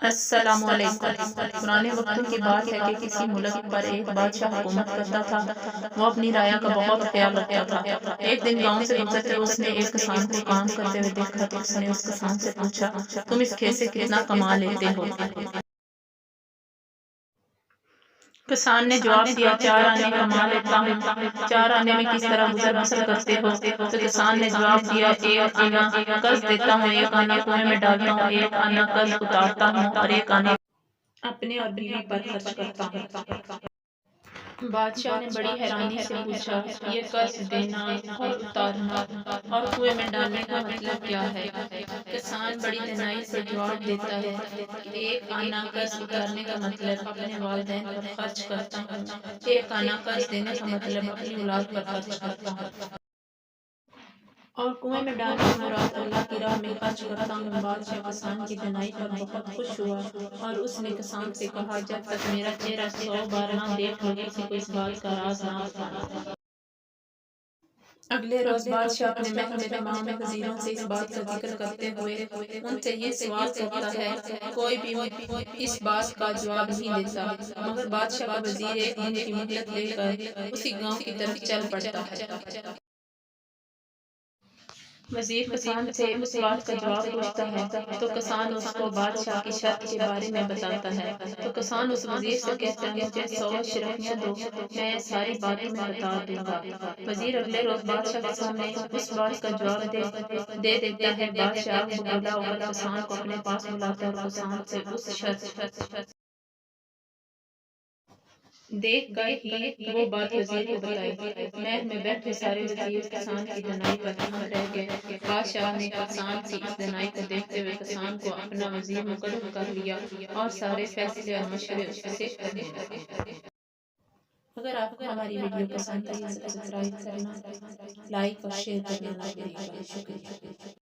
السلام علیکم۔ پرانے وقتوں کی بات ہے کہ کسی ملک پر ایک بادشاہ حکومت کرتا تھا۔ وہ اپنی رعایا کا بہت خیال رکھتا تھا۔ ایک دن گاؤں سے گزرتے اس نے ایک کسان کو کام کرتے ہوئے دیکھا تو اس نے اس کسان سے پوچھا، تم اس کھیت سے کتنا کما لیتے ہو؟ کسان نے جواب دیا، 4 آنے کما لیتا ہوں۔ 4 آنے میں کس طرح گزر بسر کرتے ہو؟ تو کسان نے جواب دیا، 1 آنا قرض دیتا ہوں، 1 آنا کنویں میں ڈالتا ہوں، 1 آنا قرض اتارتا ہوں اور 1 آنے اپنے اور بیوی پر خرچ کرتا ہوں۔ بادشاہ نے بڑی حیرانی سے پوچھا، یہ قرض دینا اور اتارنا اور کنویں میں ڈالنے کا مطلب کیا ہے؟ کسان بڑی دانائی سے جواب دیتا ہے کہ 1 آنا قرض اتارنے کا مطلب اپنے والدین پر خرچ کرتا ہوں، 1 آنا قرض دینے کا مطلب اپنی اولاد پر خرچ کرتا ہوں، اور کنویں میں ڈالنے سے مراد اللہ کی راہ میں خرچ کرتا ہوں۔ بادشاہ کسان کی دانائی پر بہت خوش ہوا اور اس نے کسان سے کہا، جب تک میرا چہرہ 100 بار نہ دیکھ لو کسی کو اس بات کا راز نہ بتانا۔ اگلے روز بادشاہ اپنے محل میں تمام وزیروں سے اس بات کا ذکر کرتے ہوئے ان سے یہ سوال کرتا ہے، کوئی بھی اس بات کا جواب نہیں دیتا، مگر بادشاہ کا وزیر 1 دن کی مہلت لے کر اسی گاؤں کی طرف چل پڑتا ہے۔ وزیر کسان سے اس بات کا جواب پوچھتا ہے تو کسان اس کو بادشاہ کی شرط کے بارے میں بتاتا ہے۔ تو کسان اس وزیر سے کہتا ہے، مجھے 100 اشرفیاں دو، میں ساری بات تمہیں بتا دوں گا۔ وزیر اگلے روز بادشاہ کے سامنے اس بات کا جواب دے دیتا ہے۔ بادشاہ آنکھ بگولا ہو کر کسان کو اپنے پاس بلاتا ہے اور کسان سے اس شرط دیکھ کر ہی وہ بات وزیر کو بتائی۔ محل میں بیٹھے سارے وزیر کسان کی دانائی پر دھیان رہ گئے۔ بادشاہ نے کسان کی اس دانائی کو دیکھتے ہوئے کسان کو اپنا وزیر مقرر کر لیا اور سارے فیصلے اور مشورے اس سے کرنے لگا۔ اگر آپ کو ہماری ویڈیو پسند آئی تو سبسکرائب کرنا، لائک اور شیئر کرنا نہ بھولیے گا۔ شکریہ۔